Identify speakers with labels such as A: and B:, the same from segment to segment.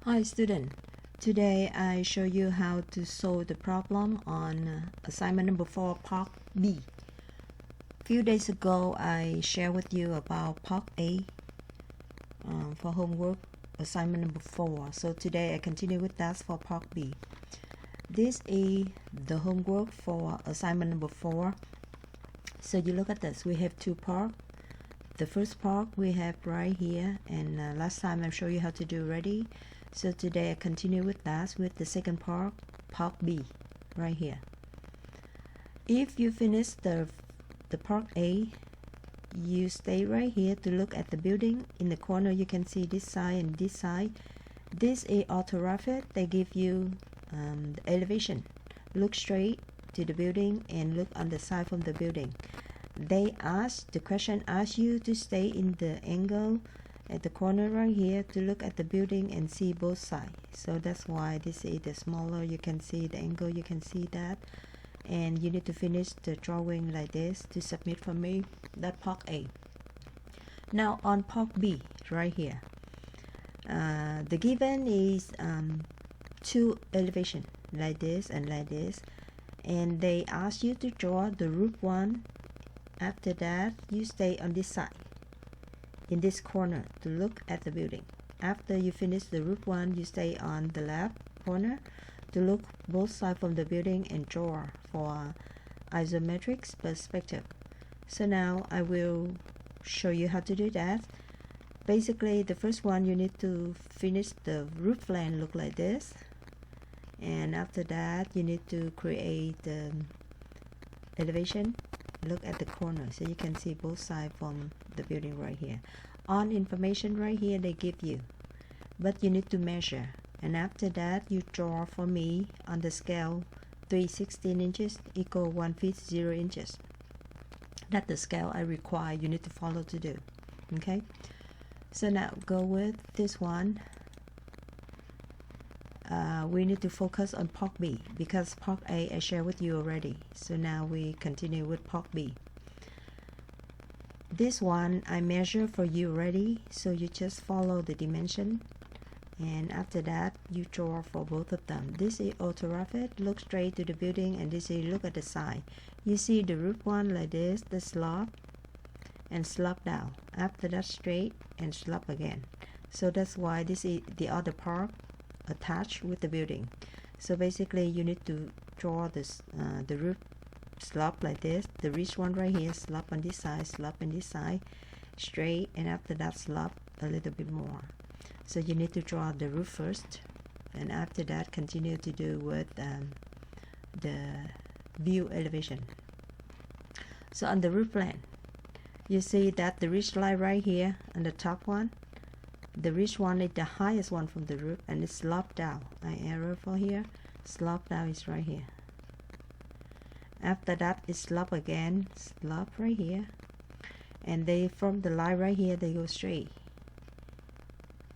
A: Hi student, today I show you how to solve the problem on assignment number 4 part B. Few days ago I shared with you about part A for homework assignment number 4. So today I continue with that for part B. This is the homework for assignment number 4. So you look at this, we have two parts. The first part we have right here, and last time I showed you how to do already. So today I continue with that with the second part, part B, right here. If you finish the part A, you stay right here to look at the building. In the corner you can see this side and this side. This is orthographic. They give you the elevation. Look straight to the building and look on the side from the building. The question asks you to stay in the angle at the corner right here to look at the building and see both sides. So that's why this is the smaller, you can see the angle, you can see that, and you need to finish the drawing like this to submit for me. That part A. Now on part B right here, the given is two elevation like this and like this, and they ask you to draw the roof one. After that you stay on this side in this corner to look at the building. After you finish the roof one, you stay on the left corner to look both sides from the building and draw for isometric perspective. So now I will show you how to do that. Basically the first one, you need to finish the roof line look like this, and after that you need to create the elevation. Look at the corner so you can see both sides from the building right here. On information right here they give you, but you need to measure, and after that you draw for me on the scale 3/16 inches equal 1 feet 0 inches. That's the scale I require you need to follow to do. Okay, so now go with this one. We need to focus on part B because part A I shared with you already. So now we continue with part B. This one I measure for you already, so you just follow the dimension, and after that you draw for both of them. This is orthographic, look straight to the building, and this is look at the side. You see the roof one like this, the slope and slope down. After that straight and slope again. So that's why this is the other part attached with the building. So basically you need to draw this the roof slope like this, the ridge one right here, slope on this side, slope on this side, straight, and after that slope a little bit more. So you need to draw the roof first, and after that continue to do with the view elevation. So on the roof plan you see that the ridge line right here on the top one, the ridge one is the highest one from the roof, and it's sloped down. I arrow for here, slope down is right here. After that it's slope again, slope right here, and they from the line right here they go straight.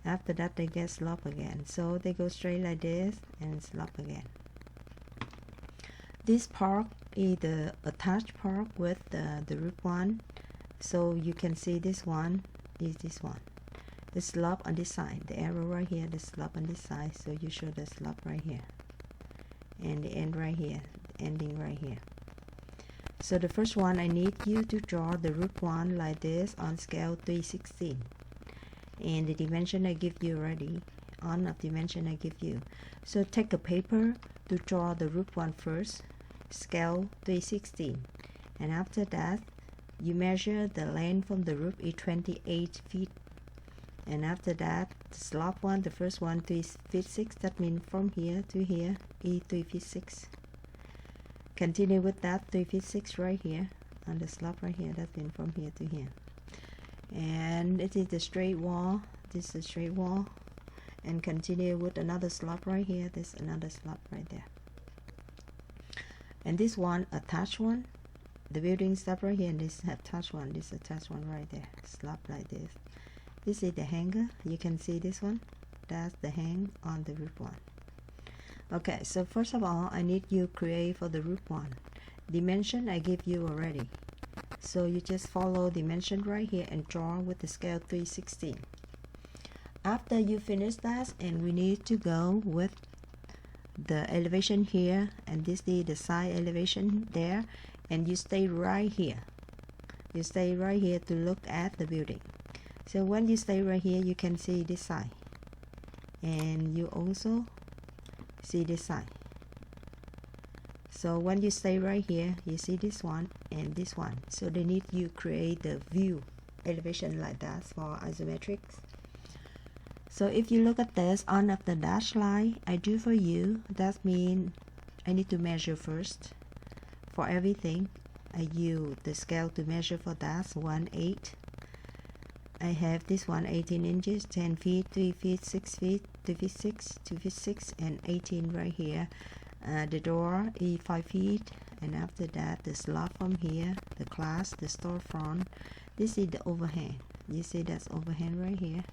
A: After that they get slope again, so they go straight like this and slope again. This part is the attached part with the roof one, so you can see this one is this one. The slope on this side, the arrow right here, the slope on this side, so you show the slope right here, and the end right here, the ending right here. So the first one I need you to draw the roof one like this on scale 3/16, and the dimension I give you already, on of dimension I give you. So take a paper to draw the roof one first, scale 3/16, and after that you measure the length from the roof is 28 feet. And after that, the slope one, the first one, 3 feet 6. That means from here to here is 3 feet 6. Continue with that 3 feet 6 right here on the slope right here. That means from here to here. And it is the straight wall. This is the straight wall. And continue with another slope right here. There's another slope right there. And this one, attached one. The building stop right here, and this attached one. This attached one right there. Slope like this. This is the hanger. You can see this one. That's the hang on the roof one. Okay, so first of all, I need you create for the roof one. Dimension I give you already. So you just follow dimension right here and draw with the scale 3/16. After you finish that, and we need to go with the elevation here, and this is the side elevation there, and you stay right here. You stay right here to look at the building. So when you stay right here, you can see this side, and you also see this side. So when you stay right here, you see this one and this one. So they need you create the view elevation like that for isometrics. So if you look at this on of the dashed line I do for you, that means I need to measure first for everything. I use the scale to measure for that 1/8. I have this one 18 inches, 10 feet, 3 feet, 6 feet, 2 feet 6, 2 feet 6, and 18 right here. The door is 5 feet, and after that the slab from here, the glass, the storefront. This is the overhang. You see that's overhang right here,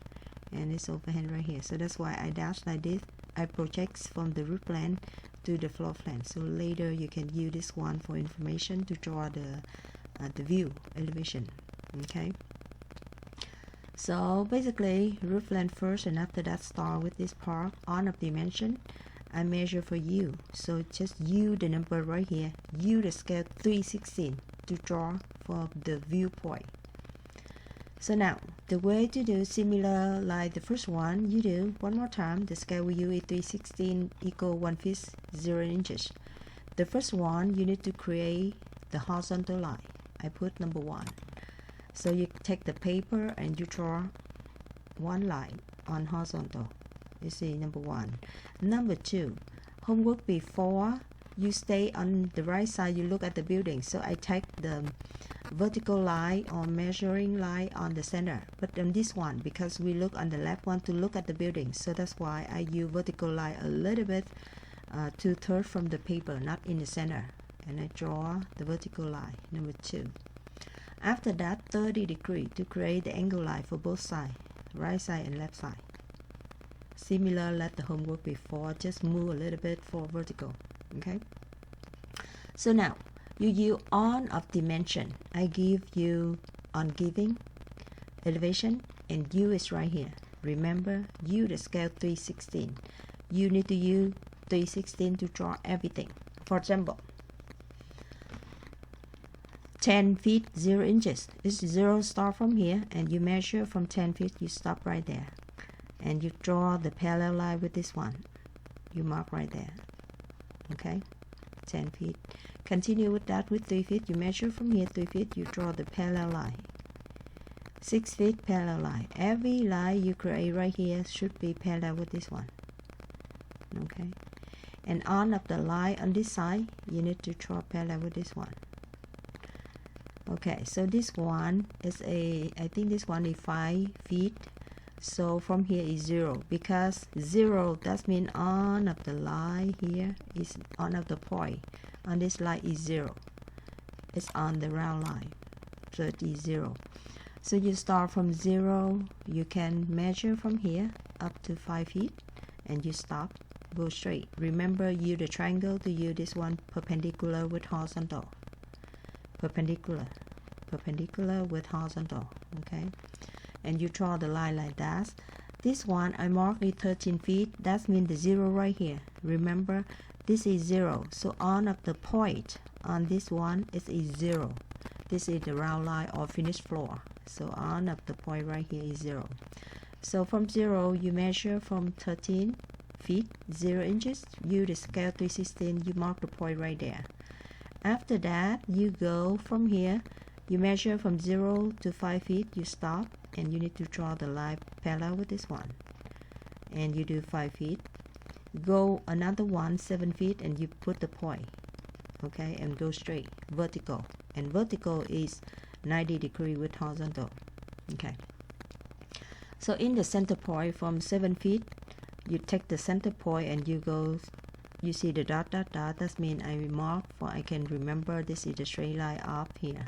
A: and it's overhang right here. So that's why I dash like this. I project from the roof plan to the floor plan. So later you can use this one for information to draw the view elevation. Okay. So basically roof plan first, and after that start with this part on of dimension. I measure for you. So just use the number right here. Use the scale 3/16 to draw for the viewpoint. So now the way to do similar like the first one, you do one more time. The scale we use is 3/16 equal 1 feet 0 inches. The first one you need to create the horizontal line. I put number 1. So you take the paper and you draw one line on horizontal. You see number 1. Number 2, homework before you stay on the right side, you look at the building. So I take the vertical line or measuring line on the center, but on this one, because we look on the left one to look at the building, so that's why I use vertical line a little bit 2/3 from the paper, not in the center, and I draw the vertical line number 2. After that 30 degrees to create the angle line for both sides, right side and left side. Similar like the homework before, just move a little bit for vertical. Okay. So now you use on of dimension. I give you on giving elevation, and U is right here. Remember, U the scale 3/16. You need to use 3/16 to draw everything. For example, 10 feet 0 inches. It's 0 start from here, and you measure from 10 feet. You stop right there. And you draw the parallel line with this one. You mark right there. Okay, 10 feet. Continue with that with 3 feet. You measure from here 3 feet. You draw the parallel line. 6 feet parallel line. Every line you create right here should be parallel with this one. Okay, and on of the line on this side, you need to draw parallel with this one. Okay, so this one is I think this one is 5 feet. So from here is 0, because 0 that means on of the line here is on of the point. On this line is 0. It's on the round line, so it is 0. So you start from 0. You can measure from here up to 5 feet, and you stop. Go straight. Remember, use the triangle to use this one perpendicular with horizontal. Perpendicular with horizontal. Okay. And you draw the line like that. This one I mark is 13 feet. That means the 0 right here. Remember, this is 0. So on of the point on this one is 0. This is the round line or finished floor. So on of the point right here is 0. So from 0, you measure from 13 feet 0 inches. Use the scale 3/16. You mark the point right there. After that, you go from here. You measure from 0 to 5 feet. You stop. And you need to draw the line parallel with this one, and you do 5 feet. Go another one 7 feet, and you put the point. Okay, and go straight vertical, and vertical is 90 degrees with horizontal. Okay, so in the center point from 7 feet, you take the center point and you go. You see the dot. That means I mark for I can remember this is the straight line up here,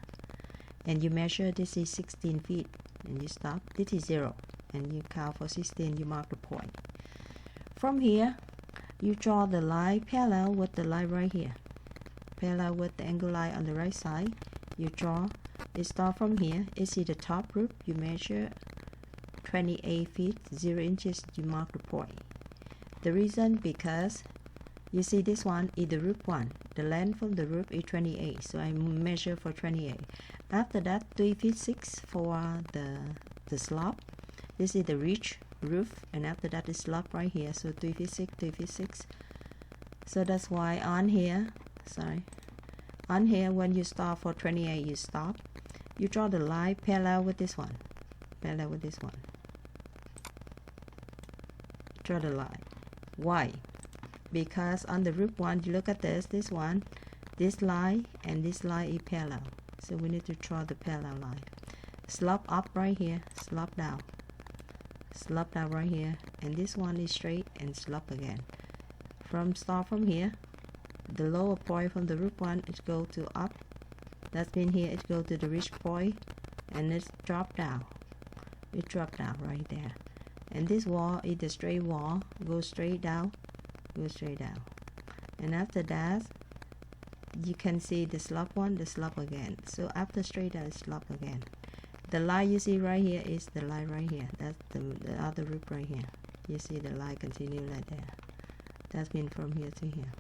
A: and you measure this is 16 feet. And you stop. This is 0, and you count for 16. You mark the point. From here, you draw the line parallel with the line right here, parallel with the angle line on the right side. You draw. It start from here. You see the top roof. You measure 28 feet 0 inches, you mark the point. The reason because you see this one is the roof one. The length from the roof is 28, so I measure for 28. After that, 3 feet 6 for the slope. This is the ridge roof, and after that is slope right here. So 3 feet 6, 3 feet 6. So that's why on here, when you start for 28, you stop. You draw the line parallel with this one. Parallel with this one. Draw the line. Why? Because on the roof one, you look at this one, this line and this line is parallel. So we need to draw the parallel line. Slope up right here, slope down. Slope down right here, and this one is straight and slope again. Start from here, the lower point from the roof one is go to up. That's mean here it go to the ridge point, and it's drop down. It drop down right there. And this wall is the straight wall, go straight down, go straight down. And after that, you can see the slope one, the slope again. So after straight down, slope again. The line you see right here is the line right here. That's the other roof right here. You see the line continue like that. That's been from here to here.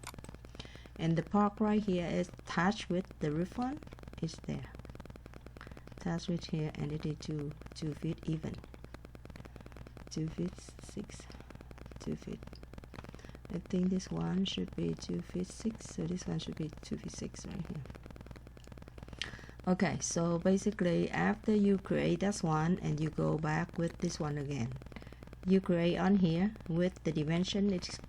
A: And the park right here is touched with the roof one. It's there. Touched with here, and it is 2 feet even. 2 feet 6. 2 feet. I think this one should be 2 feet 6. So this one should be 2 feet 6 right here. Okay, so basically after you create this one and you go back with this one again, you create on here with the dimension it's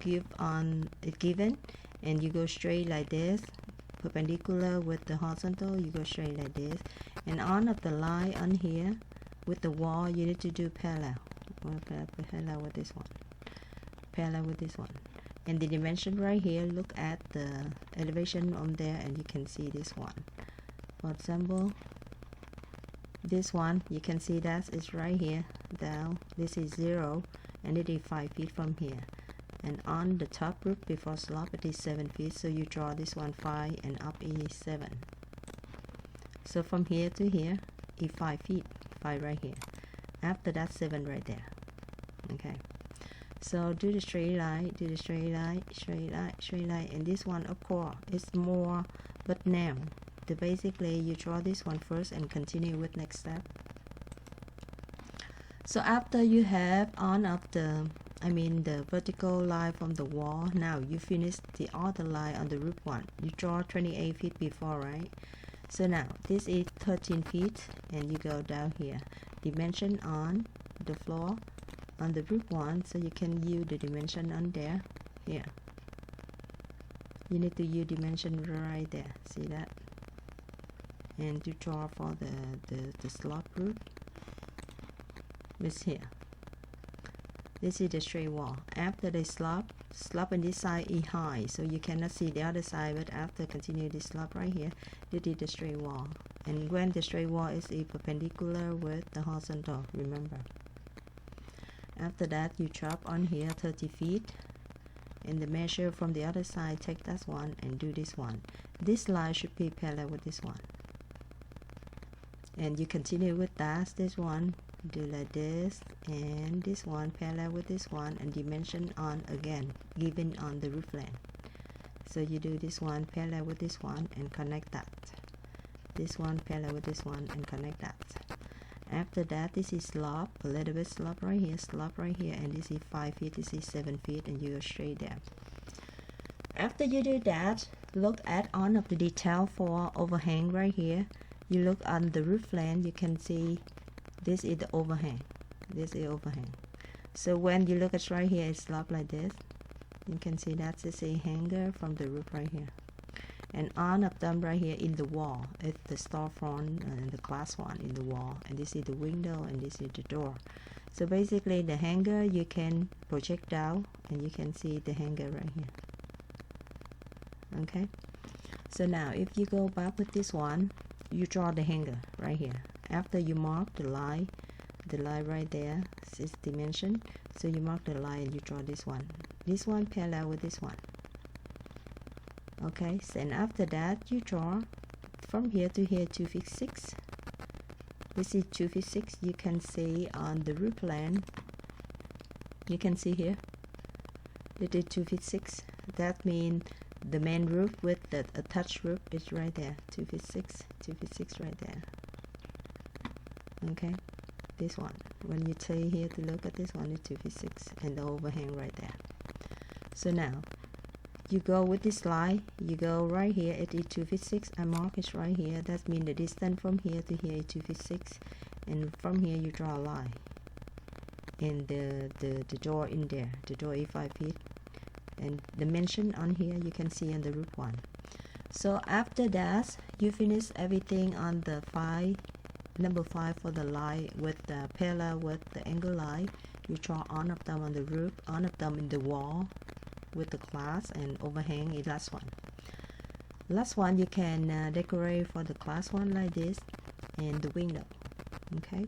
A: given, and you go straight like this, perpendicular with the horizontal, you go straight like this, and on of the line on here with the wall, you need to do parallel with this one, parallel with this one. And the dimension right here, look at the elevation on there, and you can see this one. For example, this one, you can see that it's right here down. This is 0, and it is 5 feet from here. And on the top roof before slope, it is 7 feet. So you draw this one 5, and up is 7. So from here to here is 5 feet, 5 right here. After that, 7 right there. Okay. So do the straight line, do the straight line, straight line, straight line. And this one, of course, is more, but now. Basically you draw this one first and continue with next step. So after you have on of the vertical line from the wall, now you finish the other line on the roof one. You draw 28 feet before, right? So now this is 13 feet, and you go down here, dimension on the floor on the roof one, so you can use the dimension on there. Here you need to use dimension right there, see that? And to draw for the slope roof is here. This is the straight wall. After the slope on this side is high, so you cannot see the other side, but after continue the slope right here, this is the straight wall. And when the straight wall is perpendicular with the horizontal, remember. After that, you chop on here 30 feet, and the measure from the other side, take that one and do this one. This line should be parallel with this one. And you continue with that, this one, do like this, and this one parallel with this one, and dimension on again, given on the roof line. So you do this one parallel with this one and connect that. This one parallel with this one and connect that. After that, this is slope, a little bit slope right here, and this is 5 feet, this is 7 feet, and you go straight there. After you do that, look at on of the detail for overhang right here. You look on the roof line, you can see this is the overhang. This is overhang. So when you look at right here, it's slope like this. You can see that's a hanger from the roof right here. And on of them right here in the wall, it's the storefront and the glass one in the wall. And this is the window, and this is the door. So basically the hanger you can project down, and you can see the hanger right here. Okay. So now if you go back with this one, you draw the hanger right here. After you mark the line right there, is dimension. So you mark the line and you draw this one parallel with this one. Okay, so and after that you draw from here to here 2 feet 6. This is 2 feet 6. You can see on the roof plan. You can see here. It is 2 feet 6. That means the main roof with the attached roof is right there. 2 feet 6. 2 feet 6 right there. Okay. This one. When you take here to look at this one, it's 2 feet 6, and the overhang right there. So now you go with this line, you go right here, it is 2 feet 6. I mark it right here. That means the distance from here to here is 2 feet 6, and from here you draw a line, and the door in there, the door is 5 feet, and the dimension on here you can see on the roof one. So after that, you finish everything on the number 5 for the line with the parallel with the angle line. You draw on of them on the roof, on of them in the wall with the glass, and overhang is last one. Last one you can decorate for the glass one like this, and the window. Okay,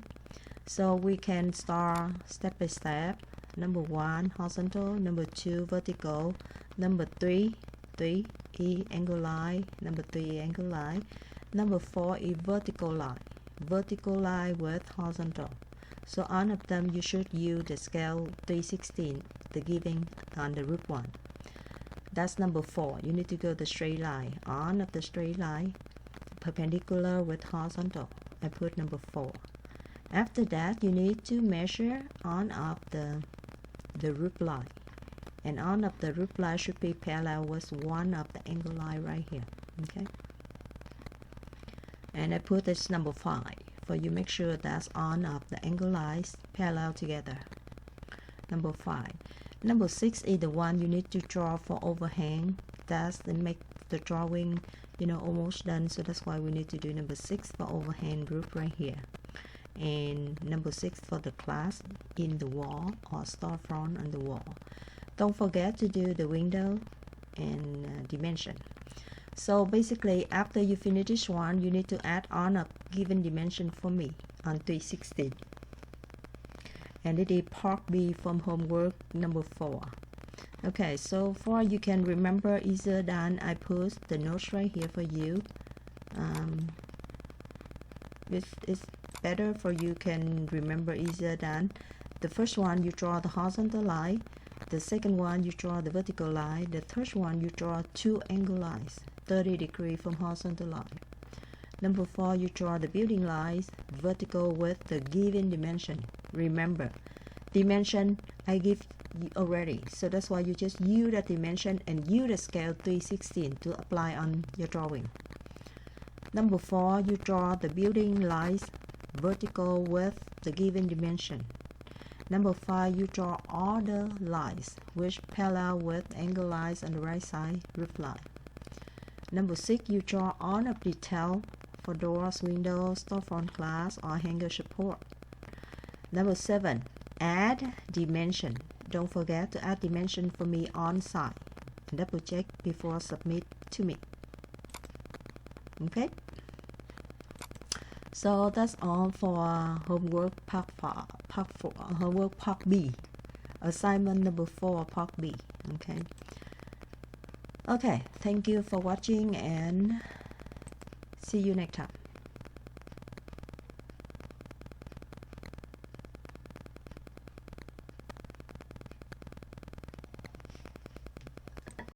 A: so we can start step by step. Number 1 horizontal, number 2 vertical, number 3 is angle line, number 3 angle line, number 4 is vertical line with horizontal. So on of them you should use the scale 3/16, the giving on the roof one. That's number 4. You need to go the straight line. On of the straight line, perpendicular with horizontal. I put number 4. After that, you need to measure on of the roof line. And on of the roof line should be parallel with one of the angle line right here. Okay. And I put this number 5. For you make sure that's on of the angle lines parallel together. Number 5. Number 6 is the one you need to draw for overhang. That's the make the drawing, almost done. So that's why we need to do number 6 for overhang roof right here. And number 6 for the glass in the wall or storefront on the wall. Don't forget to do the window and dimension. So basically, after you finish this one, you need to add on a given dimension for me on 3/16. And it is part B from homework number 4. Okay, so for you can remember easier than I put the notes right here for you. It's better for you can remember easier than the first one. You draw the horizontal line. The second one you draw the vertical line. The third one you draw 2 angle lines, 30 degrees from horizontal line. Number 4, you draw the building lines vertical with the given dimension. Remember, dimension I give you already, so that's why you just use that dimension and use the scale 3/16 to apply on your drawing. Number 4, you draw the building lines vertical with the given dimension. Number 5, you draw all the lines which parallel with angle lines on the right side roof line. Number 6, you draw all of detail for doors, windows, storefront glass, or hanger support. Number 7, add dimension. Don't forget to add dimension for me on site. Double check before submit to me. Okay? So that's all for homework homework part B. Assignment number 4, part B. Okay. Okay, thank you for watching and see you next time.